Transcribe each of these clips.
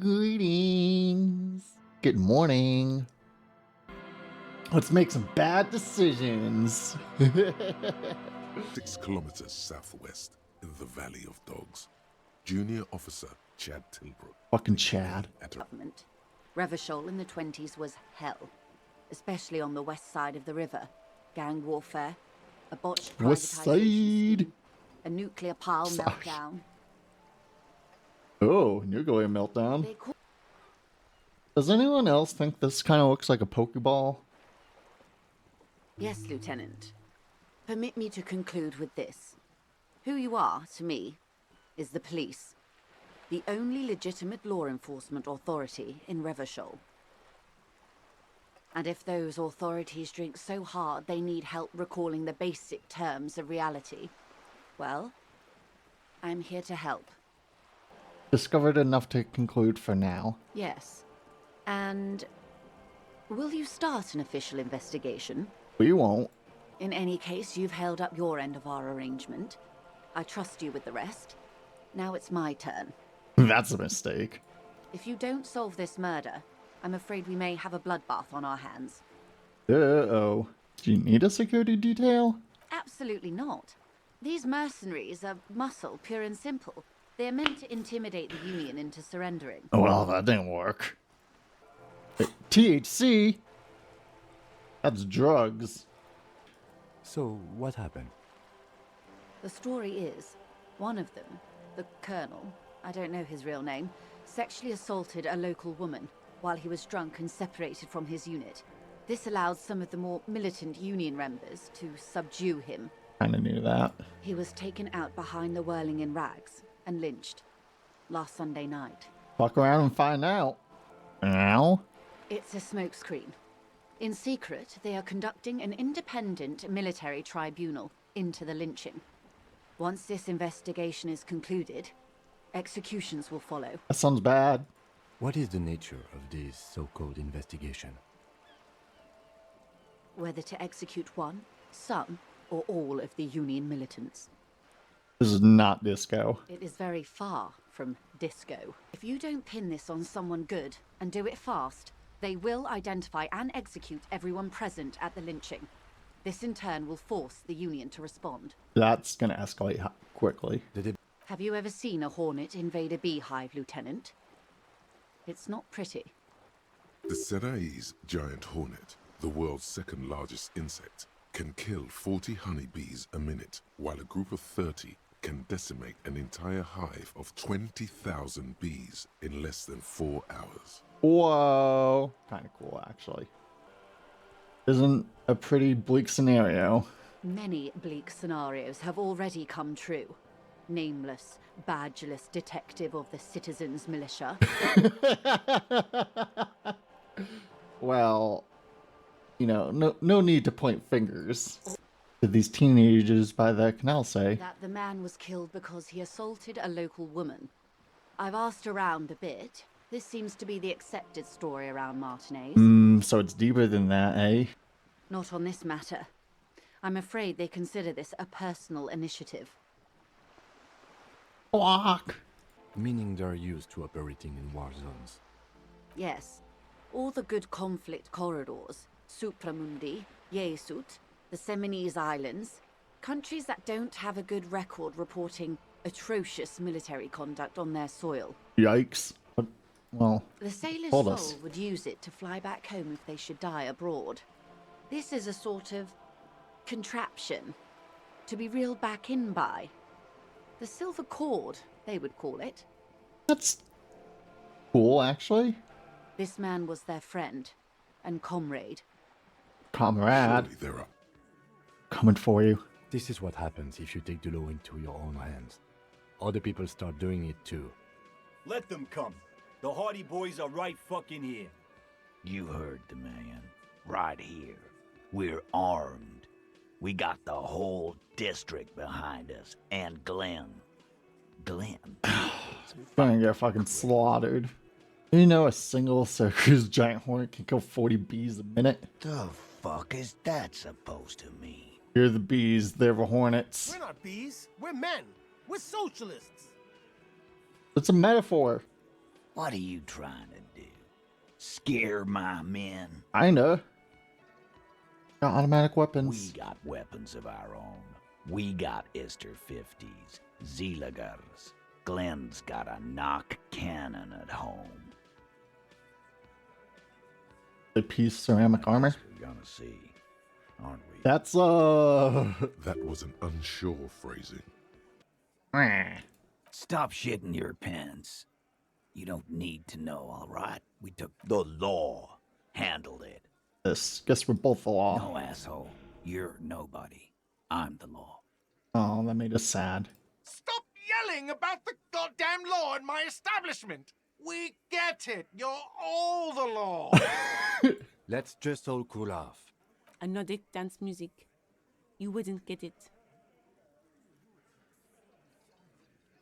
Greetings. Good morning. Let's make some bad decisions. 6 kilometers southwest in the Valley of Dogs, Junior Officer Chad Tilbrook. Fucking Chad. Government. Revachol in the 20s was hell, especially on the west side of the river. Gang warfare, a botched West privatization side. scheme, a nuclear pile Sorry. meltdown. Oh, nuclear meltdown. They call Does anyone else think this kind of looks like a Pokeball? Yes, Lieutenant. Permit me to conclude with this. Who you are, to me, is the police. The only legitimate law enforcement authority in Revachol. And if those authorities drink so hard they need help recalling the basic terms of reality, well, I'm here to help. Discovered enough to conclude for now. Yes. And will you start an official investigation? We won't. In any case, you've held up your end of our arrangement. I trust you with the rest. Now it's my turn. That's a mistake. If you don't solve this murder, I'm afraid we may have a bloodbath on our hands. Uh-oh. Do you need a security detail? Absolutely not. These mercenaries are muscle, pure and simple. They're meant to intimidate the Union into surrendering. Well, that didn't work. THC? That's drugs. So, what happened? The story is, one of them, the Colonel, I don't know his real name, sexually assaulted a local woman while he was drunk and separated from his unit. This allowed some of the more militant Union members to subdue him. Kinda knew that. He was taken out behind the whirling in rags and lynched last Sunday night. Fuck around and find out. Ow. It's a smokescreen. In secret, they are conducting an independent military tribunal into the lynching. Once this investigation is concluded, executions will follow. That sounds bad. What is the nature of this so-called investigation? Whether to execute one, some, or all of the Union militants. This is not disco. It is very far from disco. If you don't pin this on someone good and do it fast, they will identify and execute everyone present at the lynching. This in turn will force the Union to respond. That's gonna escalate quickly. Have you ever seen a hornet invade a beehive, Lieutenant? It's not pretty. The Seraï's giant hornet, the world's second largest insect, can kill 40 honeybees a minute, while a group of 30 can decimate an entire hive of 20,000 bees in less than 4 hours. Whoa. Kinda cool, actually. Isn't a pretty bleak scenario. Many bleak scenarios have already come true. Nameless, badgeless detective of the citizens' militia. Well, you know, no need to point fingers. Did these teenagers by the canal say? That the man was killed because he assaulted a local woman. I've asked around a bit. This seems to be the accepted story around Martinez. So it's deeper than that, eh? Not on this matter. I'm afraid they consider this a personal initiative. Block. Meaning they're used to operating in war zones. Yes. All the good conflict corridors, Supramundi, Yesut, the Seminese Islands, countries that don't have a good record reporting atrocious military conduct on their soil. Yikes. But, well, The sailor's told soul us. would use it to fly back home if they should die abroad. This is a sort of contraption to be reeled back in by. The silver cord, they would call it. That's cool, actually. This man was their friend and comrade. Comrade. Surely there are. Coming for you. This is what happens if you take the law into your own hands. Other people start doing it too. Let them come. The Hardy Boys are right fucking here. You heard the man. Right here. We're armed. We got the whole district behind us. And Glenn. Glenn. Gonna get fucking slaughtered. You know a single circus giant hornet can kill 40 bees a minute? The fuck is that supposed to mean? You're the bees, they're the hornets. We're not bees. We're men. We're socialists. It's a metaphor. What are you trying to do? Scare my men? Kinda. Got automatic We weapons. got weapons of our own. We got Ester 50s, Zeelagers. Glenn's got a knock cannon at home. The piece ceramic armor. We're gonna see, aren't we? That's That was an unsure phrasing. Stop shitting your pants. You don't need to know, all right? We took the law, handled it. this. Guess we're both the law. No, asshole. You're nobody. I'm the law. Oh, that made us sad. Stop yelling about the goddamn law in my establishment. We get it. You're all the law. Let's just all cool off. Anodic dance music. You wouldn't get it.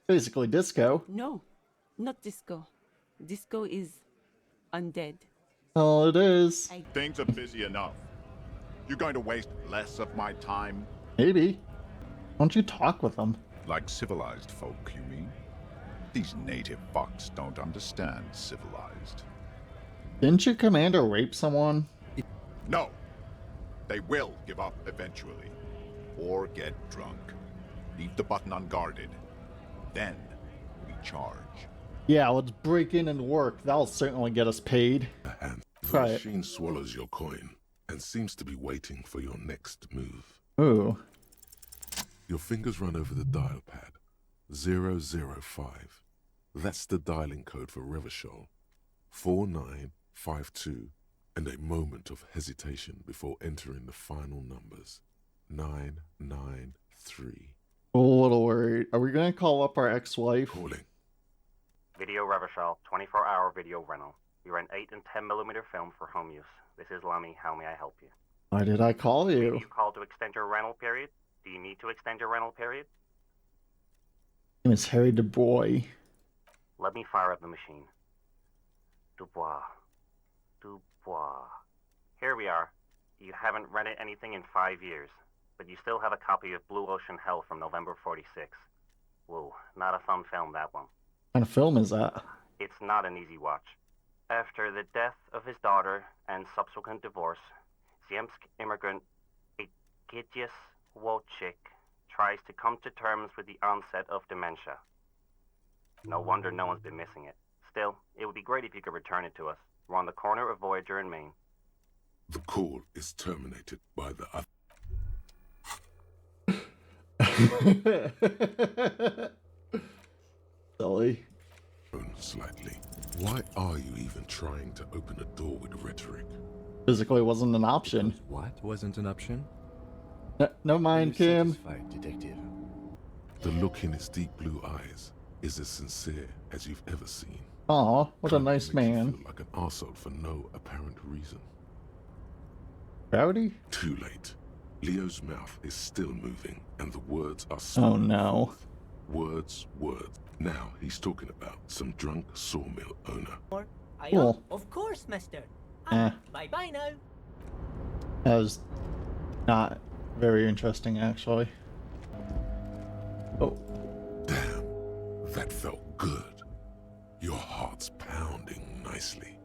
Basically disco. No, not disco. Disco is undead. Oh, it is. Things are busy enough. You're going to waste less of my time? Maybe. Why don't you talk with them? Like civilized folk, you mean? These native fucks don't understand civilized. Didn't your commander rape someone? No! They will give up eventually. Or get drunk. Leave the button unguarded. Then we charge. Yeah, let's break in and work. That'll certainly get us paid. And the Try it. machine swallows your coin and seems to be waiting for your next move. Ooh. Your fingers run over the dial pad. 005. That's the dialing code for Revachol. 4952. And a moment of hesitation before entering the final numbers. 993. A little worried. Are we gonna call up our ex-wife? Calling. Video Revachol, 24-hour video rental. We rent 8 and 10mm film for home use. This is Lummy. How may I help you? Why did I call Maybe you? you called to extend your rental period? Do you need to extend your rental period? Name is Harry DuBois. Let me fire up the machine. Dubois. Dubois. Here we are. You haven't rented anything in 5 years, but you still have a copy of Blue Ocean Hell from November 46. Whoa, not a fun film, that one. What kind of film is that? It's not an easy watch. After the death of his daughter and subsequent divorce, Ziemsk immigrant Egidius Wojcik tries to come to terms with the onset of dementia. No wonder no one's been missing it. Still, it would be great if you could return it to us. We're on the corner of Voyager and Maine. The call is terminated by the Silly. slightly. Why are you even trying to open a door with rhetoric? Physically wasn't an option. What wasn't an option? No mind, Are you Kim. satisfied, detective? The look in his deep blue eyes is as sincere as you've ever seen. Aw, what a Kinda nice makes you man. feel like an arsehole for no apparent reason. Rowdy? Too late. Leo's mouth is still moving, and the words are Oh spewing no. forth. Words, words. Now he's talking about some drunk sawmill owner. Cool. Of course, mister. Eh. Bye-bye now. That was not very interesting, actually. Oh, Damn, that felt good. Your heart's pounding nicely.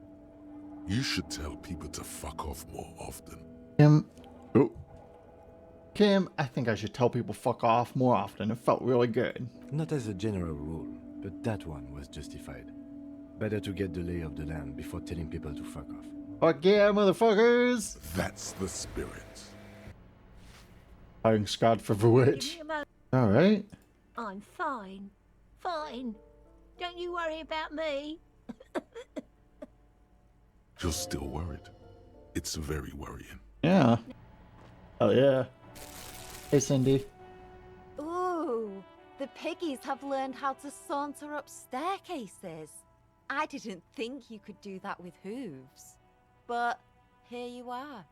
You should tell people to fuck off more often. Kim. Oh. Kim, I think I should tell people fuck off more often. It felt really good. Not as a general rule, but that one was justified. Better to get the lay of the land before telling people to fuck off. Fuck yeah, motherfuckers! That's the spirit. Hiring Scott for the Give witch. me a moment. Alright. I'm fine. Fine. Don't you worry about me. You're still worried. It's very worrying. Yeah. Oh yeah. Hey, Cindy. Ooh, the piggies have learned how to saunter up staircases. I didn't think you could do that with hooves. But here you are.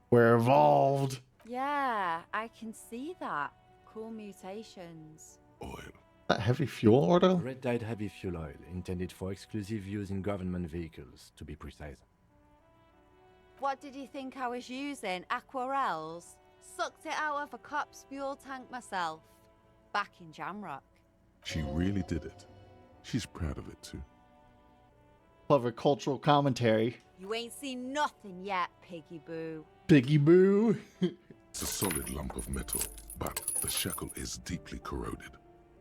We're evolved. Yeah, I can see that. Cool mutations. Oil. That heavy fuel order? Red dyed heavy fuel oil, intended for exclusive use in government vehicles, to be precise. What did you think I was using? Aquarels? Sucked it out of a cop's fuel tank myself. Back in Jamrock. She really did it. She's proud of it too. Clever cultural commentary. You ain't seen nothing yet, Piggy Boo. Piggy Boo. It's a solid lump of metal, but the shackle is deeply corroded.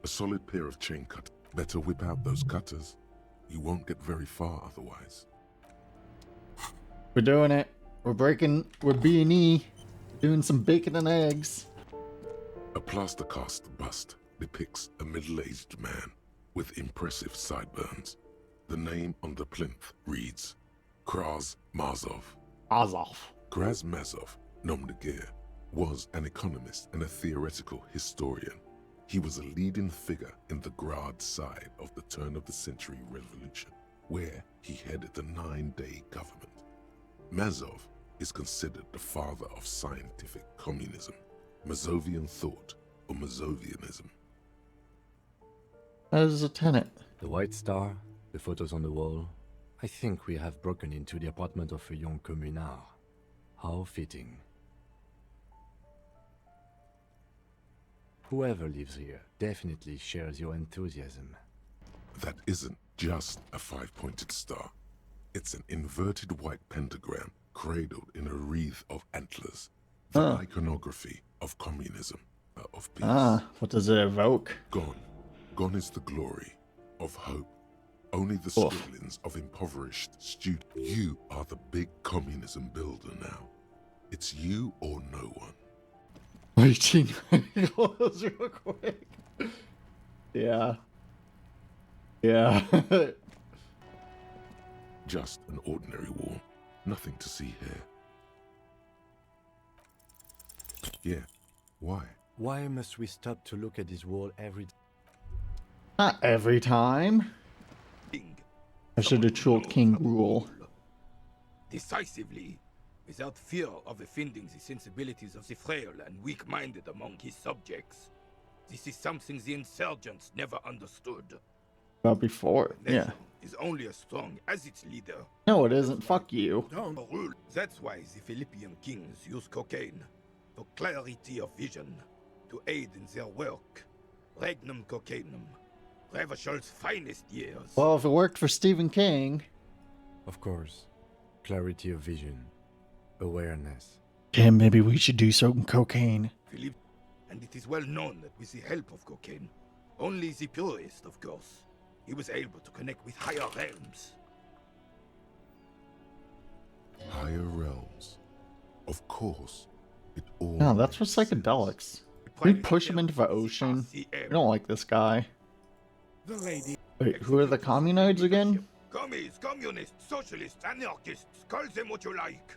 A solid pair of chain cutters. Better whip out those cutters. You won't get very far otherwise. We're doing it. We're B&E. Doing some bacon and eggs. A plaster cast bust depicts a middle-aged man with impressive sideburns. The name on the plinth reads Kraz Mazov. Azov. Kraz Mazov, nom de guerre, was an economist and a theoretical historian. He was a leading figure in the Grad side of the turn-of-the-century revolution, where he headed the 9-day government. Mazov is considered the father of scientific communism, Mazovian thought, or Mazovianism. That is a tenant. The White Star, the photos on the wall. I think we have broken into the apartment of a young communard. How fitting. Whoever lives here definitely shares your enthusiasm. That isn't just a 5-pointed star. It's an inverted white pentagram cradled in a wreath of antlers. The iconography of communism, of peace. What does it evoke? Gone. Gone is the glory of hope. Only the scribblings of impoverished students. You are the big communism builder now. It's you or no one. Waiting goes real quick. Yeah. Yeah. Just an ordinary wall. Nothing to see here. Yeah. Why? Why must we stop to look at this wall every Not every time. I should have chose King Rule. Decisively, without fear of offending the sensibilities of the frail and weak-minded among his subjects. This is something the insurgents never understood. About before, yeah. Is only as strong as its leader. No, it isn't. Fuck you. That's why the Philippian kings use cocaine for clarity of vision, to aid in their work. Regnum cocainum, Revishal's finest years. Well, if it worked for Stephen King. Of course. Clarity of vision. Awareness. Yeah, maybe we should do some cocaine. Philip, and it is well known that with the help of cocaine, only the purest, of course, he was able to connect with higher realms. Higher realms. Of course. It all. No, that's for psychedelics. We push him into the ocean. We don't like this guy. The lady. Wait, who are the communists again? Commies, communists, socialists, anarchists, call them what you like.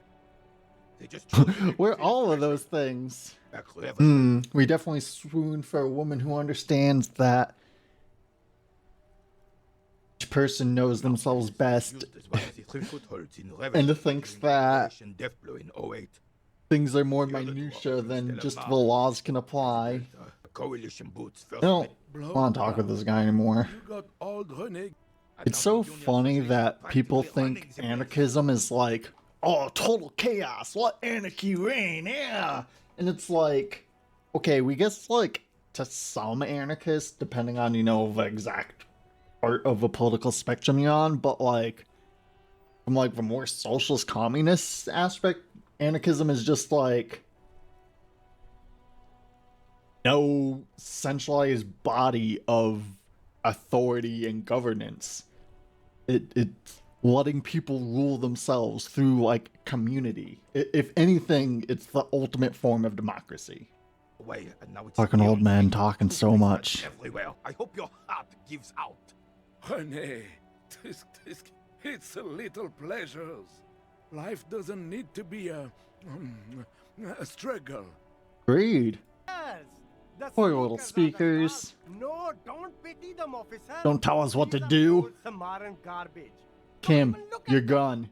They just We're all of those things. We definitely swoon for a woman who understands that each person knows themselves best and thinks that things are more minutia than just the laws can apply. I don't want to talk with this guy anymore. It's so funny that people think anarchism is like, oh, total chaos, let anarchy reign, yeah! And it's like, okay, we guess, like, to some anarchists, depending on, you know, the exact part of the political spectrum you're on, but, like, from, like, the more socialist communist aspect, anarchism is just, like, no centralized body of authority and governance. It's letting people rule themselves through, like, community. If anything, it's the ultimate form of democracy. Fucking old man talking so much. Everywhere. I hope your heart gives out. Honey, it's a little pleasures. Life doesn't need to be a struggle. Agreed. Poor little speakers. No, don't pity them, officer. Don't tell us what to do. Kim, you're gone.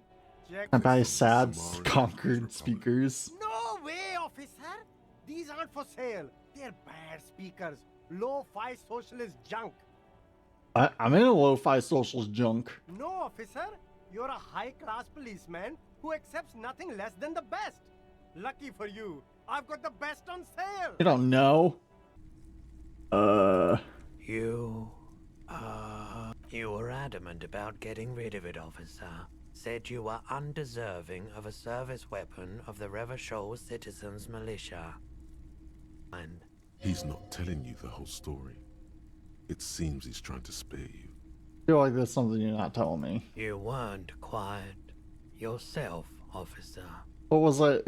I buy sad, conquered speakers. No way, officer. These aren't for sale. They're bad speakers. Low-fi socialist junk. I'm in a lo-fi socialist junk. No, officer. You're a high-class policeman who accepts nothing less than the best. Lucky for you, I've got the best on sale. You don't know. You were adamant about getting rid of it, officer. Said you were undeserving of a service weapon of the Revachol Citizens Militia. And He's not telling you the whole story. It seems he's trying to spare you. I feel like there's something you're not telling me. you weren't quiet yourself, officer. What was it?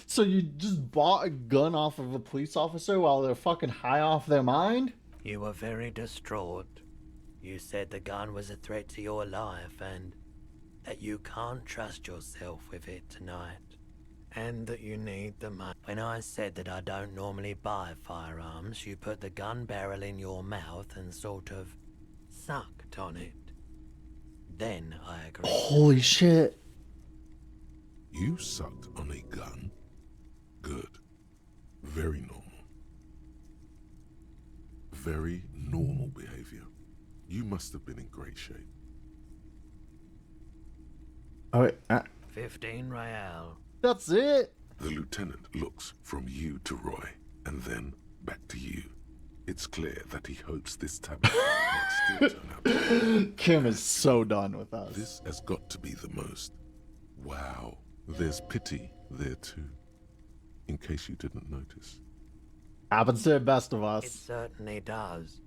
So you just bought a gun off of a police officer while they're fucking high off their mind? You were very distraught. You said the gun was a threat to your life and that you can't trust yourself with it tonight. And that you need the money. When I said that I don't normally buy firearms, you put the gun barrel in your mouth and sort of sucked on it. Then I agreed. Holy shit. You sucked on a gun? Good. Very normal. Very normal behavior. You must have been in great shape. Oh, wait, 15 real. That's it? The lieutenant looks from you to Roy, and then back to you. It's clear that he hopes this tablet might still turn out to be. Kim is so done with us. This has got to be the most. Wow. There's pity there too. In case you didn't notice. Happens to the best of It us. certainly does.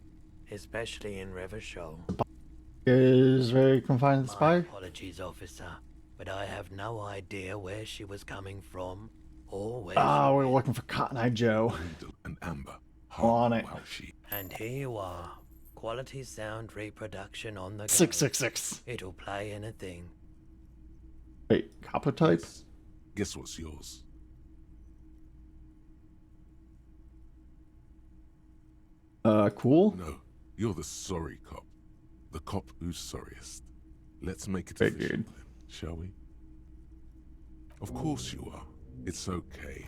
Especially in Revachol. Is very confined to the My spy? apologies, officer, but I have no idea where she was coming from or where Ah, we're looking for Cotton Eye Joe. And Amber. On it. And here you are. Quality sound reproduction on the go. 666. It'll play anything. Wait, copper type? Guess what's yours? Cool? No, you're the sorry cop. The cop who's sorriest. Let's make it Figured. official then, shall we? Of course you are. It's okay.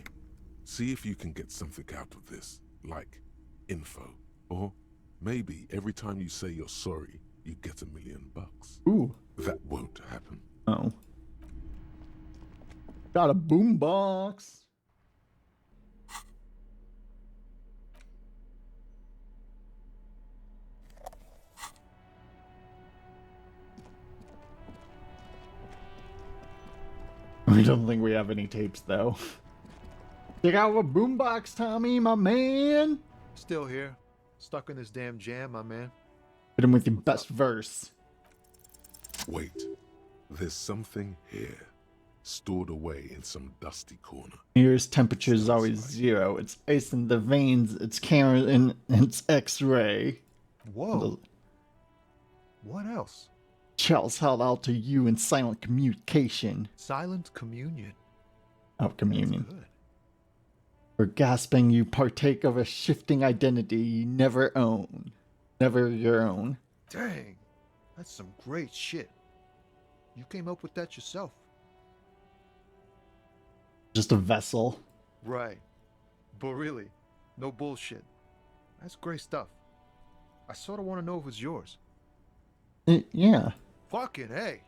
See if you can get something out of this, like info. Or maybe every time you say you're sorry, you get $1 million. Ooh. That won't happen. Oh. Got a boombox. I don't think we have any tapes though. Check out a boombox, Tommy, my man. Still here. Stuck in this damn jam, my man. Hit him with your best verse. Wait. There's something here. Stored away in some dusty corner. Here's temperature is always 0. It's ice in the veins. It's camera and it's X-ray. Whoa. What else? Charles held out to you in silent communication. Silent communion. Oh, communion. Good. For gasping, you partake of a shifting identity you never own. Never your own. Dang. That's some great shit. You came up with that yourself. Just a vessel. Right. But really, no bullshit. That's great stuff. I sort of want to know if it's yours. Yeah. Fucking hey.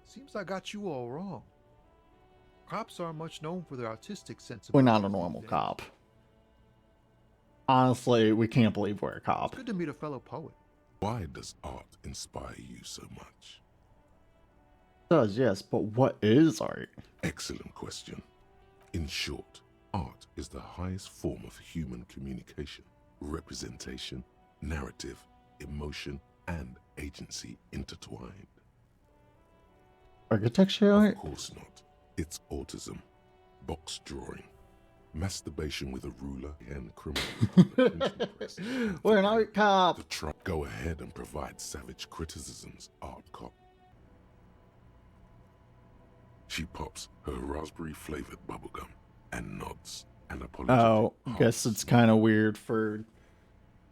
Seems I got you all wrong. Cops aren't much known for their artistic sensibility. We're not a normal cop. Honestly, we can't believe we're a cop. It's good to meet a fellow poet. Why does art inspire you so much? It does, yes, but what is art? Excellent question. In short, art is the highest form of human communication, representation, narrative, emotion, and agency intertwined. Architecture art? Of course not. It's autism, box drawing, masturbation with a ruler, and criminal. We're an art cop. Go ahead and provide savage criticisms, art cop. She pops her raspberry-flavored bubblegum and nods and apologizes. Oh, guess it's kind of weird for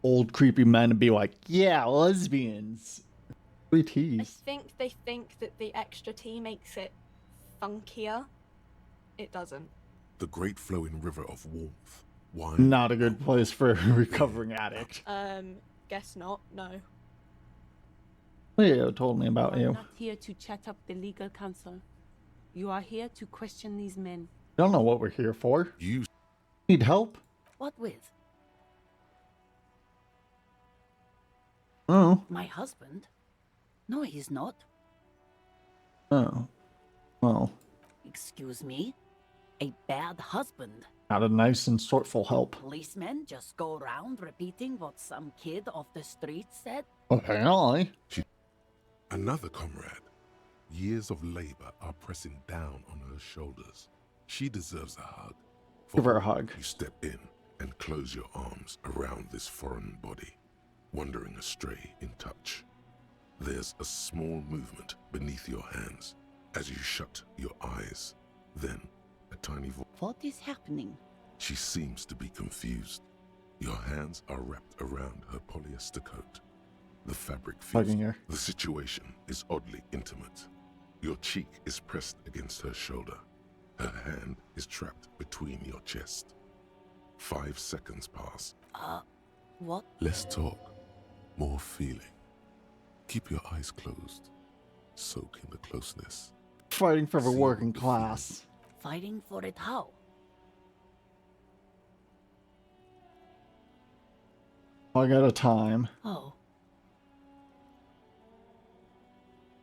old creepy men to be like, yeah, lesbians. I think they think that the extra tea makes it funkier. It doesn't. The great flowing river of warmth, wine. Not a good place for a recovering addict. Guess not, no. Leo told me about You are you. not here to chat up the legal counsel. You are here to question these men. Don't know what we're here for. You need help? What with? Oh. My husband? No, he's not. Oh. Well. Excuse me? A bad husband? Not a nice and sortful help. Policemen just go around repeating what some kid off the street said? Apparently. Another comrade. Years of labor are pressing down on her shoulders. She deserves a hug. Give her a hug. You step in and close your arms around this foreign body, wandering astray in touch. There's a small movement beneath your hands as you shut your eyes. Then, a tiny voice. What is happening? She seems to be confused. Your hands are wrapped around her polyester coat. The fabric feels. Hugging her. The situation is oddly intimate. Your cheek is pressed against her shoulder. Her hand is trapped between your chest. 5 seconds pass. What? Less talk, more feeling. Keep your eyes closed. Soak in the closeness. Fighting for the working class. Fighting for it how? Hug at a time. Oh.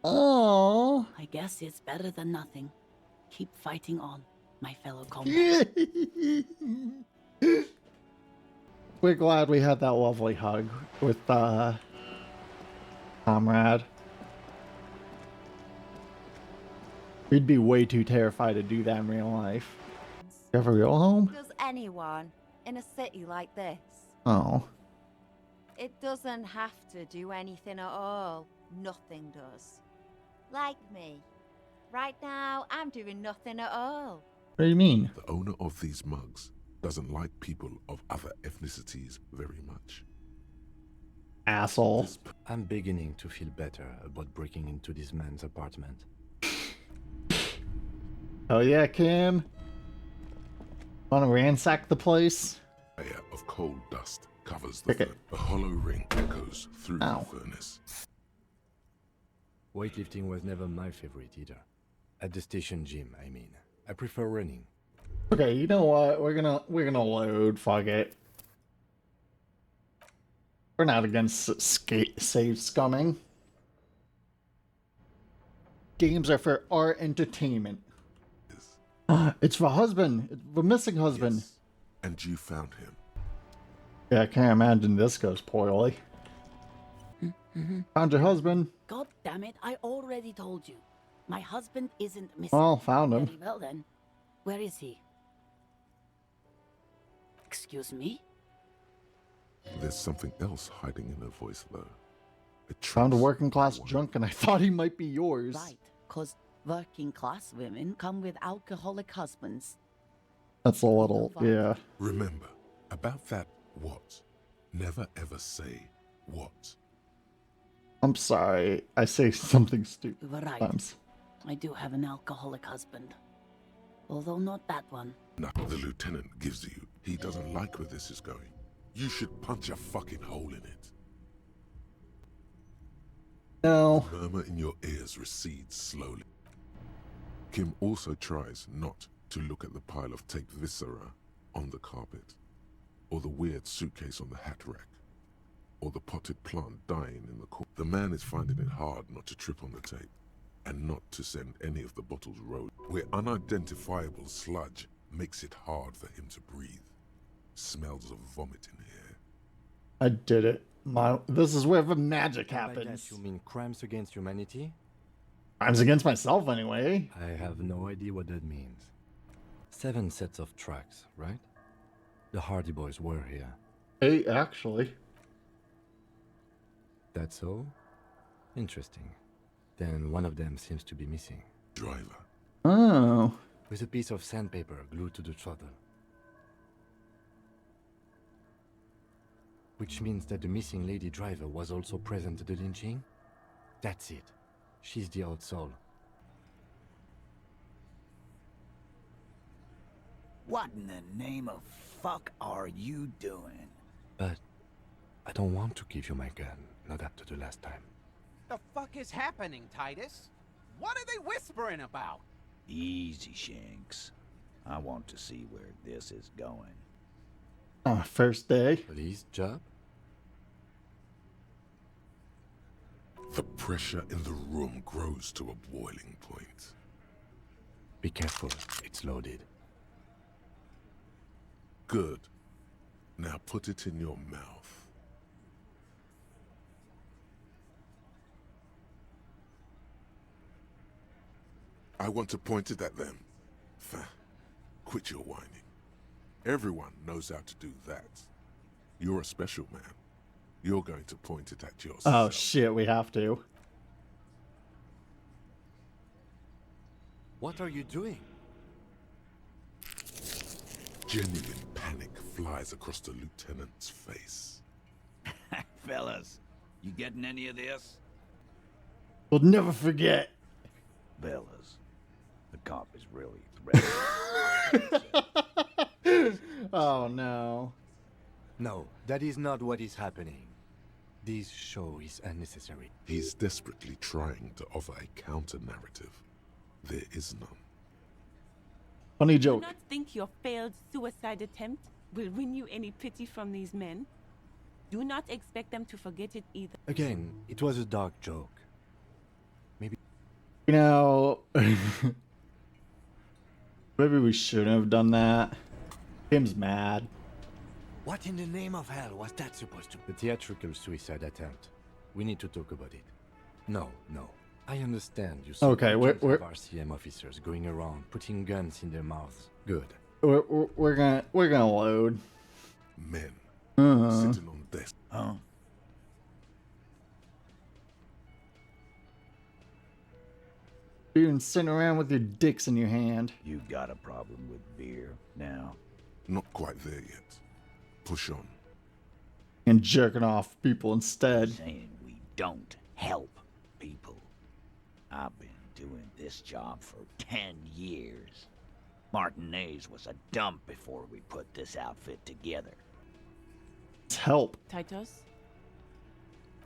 Oh. I guess it's better than nothing. Keep fighting on, my fellow comrades. We're glad we had that lovely hug with comrade. We'd be way too terrified to do that in real life. You have a real home? Does anyone in a city like this? Oh. It doesn't have to do anything at all. Nothing does. Like me. Right now, I'm doing nothing at all. What do you mean? The owner of these mugs doesn't like people of other ethnicities very much. Asshole. I'm beginning to feel better about breaking into this man's apartment. Oh yeah, Kim. Wanna ransack the place? A layer of cold dust covers the furnace. A hollow ring echoes through the furnace. Weightlifting was never my favorite either. At the station gym, I mean. I prefer running. Okay, you know what? We're gonna load. Fuck it. We're not against save scumming. Games are for our entertainment. It's the husband. It's the missing husband. Yes. And you found him. Yeah, I can't imagine this goes poorly. Found your husband. God damn it, I already told you. My husband isn't missing. Well, found him. Very well then. Where is he? Excuse me? There's something else hiding in her voice, though. Found a working class drunk and I thought he might be yours. Right, because working class women come with alcoholic husbands. That's a little, yeah. Remember, about that what. Never ever say what. I'm sorry. I say something stupid You were right. sometimes. I do have an alcoholic husband. Although not that one. No, the lieutenant gives you. He doesn't like where this is going. You should punch a fucking hole in it. No. The murmur in your ears recedes slowly. Kim also tries not to look at the pile of taped viscera on the carpet, or the weird suitcase on the hat rack, or the potted plant dying in the corner. The man is finding it hard not to trip on the tape, and not to send any of the bottles road, where unidentifiable sludge makes it hard for him to breathe. Smells of vomit in here. I did it. This is where the magic By happens. that you mean crimes against humanity? Crimes against myself, anyway. I have no idea what that means. 7 sets of tracks, right? The Hardy Boys were here. 8, actually. That's all? Interesting. Then one of them seems to be missing. Driver. Oh. With a piece of sandpaper glued to the throttle. Which means that the missing lady driver was also present at the lynching? That's it. She's the odd soul. What in the name of fuck are you doing? But I don't want to give you my gun, not after the last time. The fuck is happening, Titus? What are they whispering about? Easy, Shanks. I want to see where this is going. First day. Police job? The pressure in the room grows to a boiling point. Be careful, it's loaded. Good. Now put it in your mouth. I want to point it at them. Quit your whining. Everyone knows how to do that. You're a special man. You're going to point it at yourself. Oh shit, we have to. What are you doing? Genuine panic flies across the lieutenant's face. Fellas, you getting any of this? We'll never forget. Fellas, the cop is really threatening. Oh no. No, that is not what is happening. This show is unnecessary. He's desperately trying to offer a counter-narrative. There is none. Funny Do joke. not think your failed suicide attempt will win you any pity from these men. Do not expect them to forget it either. Again, it was a dark joke. Maybe. You know, maybe we shouldn't have done that. Tim's mad. What in the name of hell was that supposed to be? The theatrical suicide attempt. We need to talk about it. No. I understand you saw Okay, we're RCM officers going around putting guns in their mouths. Good. we're gonna load. Men Uh-huh. sitting on desk. Huh? You're sitting around with your dicks in your hand. You got a problem with beer now? Not quite there yet. Push on. And jerking off people instead. Saying we don't help people. I've been doing this job for 10 years. Martinez was a dump before we put this outfit together. It's help. Titus?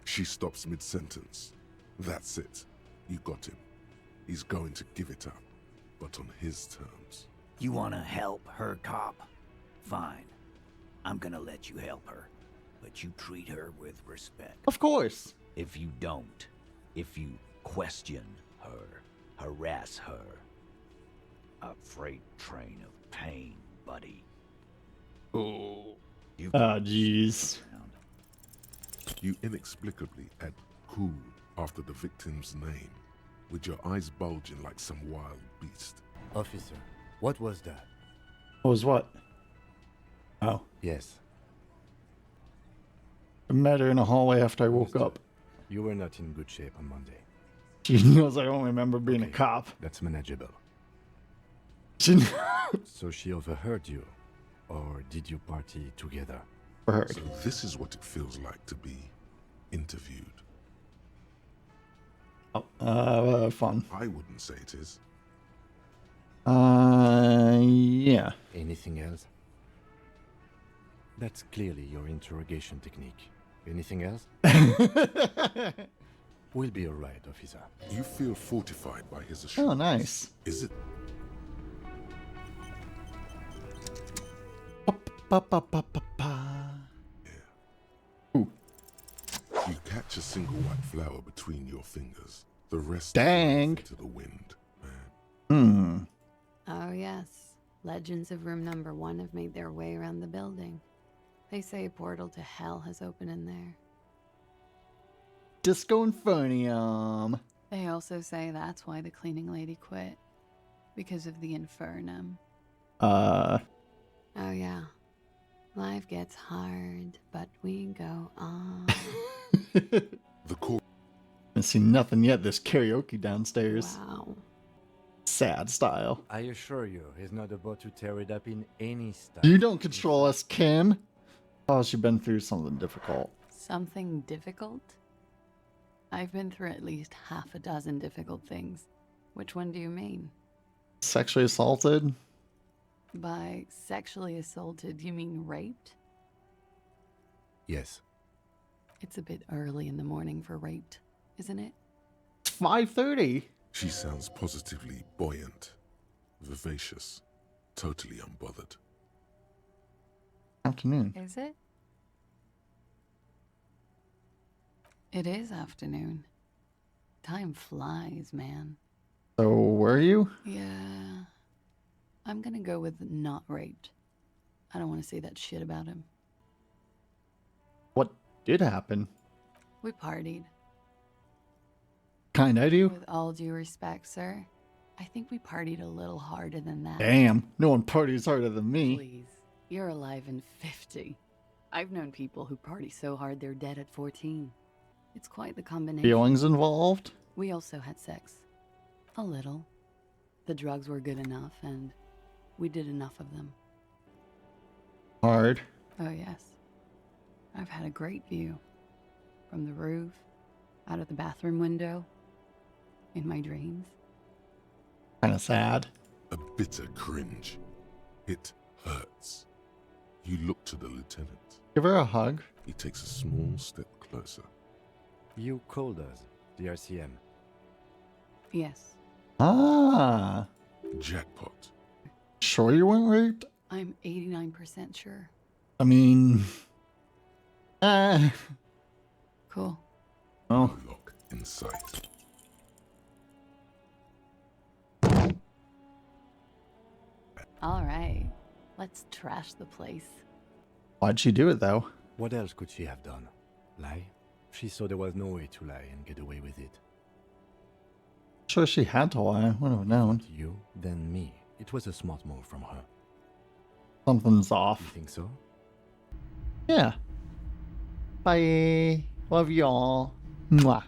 She stops mid-sentence. That's it. You got him. He's going to give it up, but on his terms. You wanna help her, cop? Fine. I'm gonna let you help her. But you treat her with respect. Of course. If you don't, if you question her, harass her, a freight train of pain, buddy. Oh. Jeez. You inexplicably add cool after the victim's name, with your eyes bulging like some wild beast. Officer, what was that? What was what? Oh. Yes. I met her in a hallway after I woke up. You were not in good shape on Monday. She knows I don't remember being a cop. That's manageable. She So she overheard you? Or did you party together? Overheard. So this is what it feels like to be interviewed. Oh, fun. I wouldn't say it is. Yeah. Anything else? That's clearly your interrogation technique. Anything else? We'll be alright, officer. You feel fortified by his assurance. Oh, nice. Is it? Ooh. You catch a single white flower between your fingers. The rest Dang. to the wind. Oh, yes. Legends of room number 1 have made their way around the building. They say a portal to hell has opened in there. Disco Infernium. They also say that's why the cleaning lady quit. Because of the infernum. Oh, yeah. Life gets hard, but we go on. The core. I've seen nothing yet. This karaoke downstairs. Wow. Sad style. I assure you, he's not about to tear it up in any style. You don't control us, Kim. Oh, she's been through something difficult. Something difficult? I've been through at least half a dozen difficult things. Which one do you mean? Sexually assaulted? By sexually assaulted, you mean raped? Yes. It's a bit early in the morning for raped, isn't it? It's 5:30. She sounds positively buoyant, vivacious, totally unbothered. Afternoon. Is it? It is afternoon. Time flies, man. So, were you? Yeah. I'm gonna go with not raped. I don't want to say that shit about him. What did happen? We partied. Kinda do. With all due respect, sir, I think we partied a little harder than that. Damn, no one parties harder than me. Please, you're alive in 50. I've known people who party so hard they're dead at 14. It's quite the combination. Feelings involved? We also had sex. A little. The drugs were good enough, and we did enough of them. Hard. Oh, yes. I've had a great view. From the roof, out of the bathroom window, in my dreams. Kinda sad. A bitter cringe. It hurts. You look to the lieutenant. Give her a hug. He takes a small step closer. You called us, the RCM. Yes. Ah. Jackpot. Sure you weren't raped? I'm 89% sure. I mean... Cool. Oh. Lock in sight. All right. Let's trash the place. Why'd she do it, though? What else could she have done? Lie? She saw there was no way to lie and get away with it. Sure she had to lie. Would have known. You, then me. It was a smart move from her. Something's off. You think so? Yeah. Bye. Love y'all. Mwah.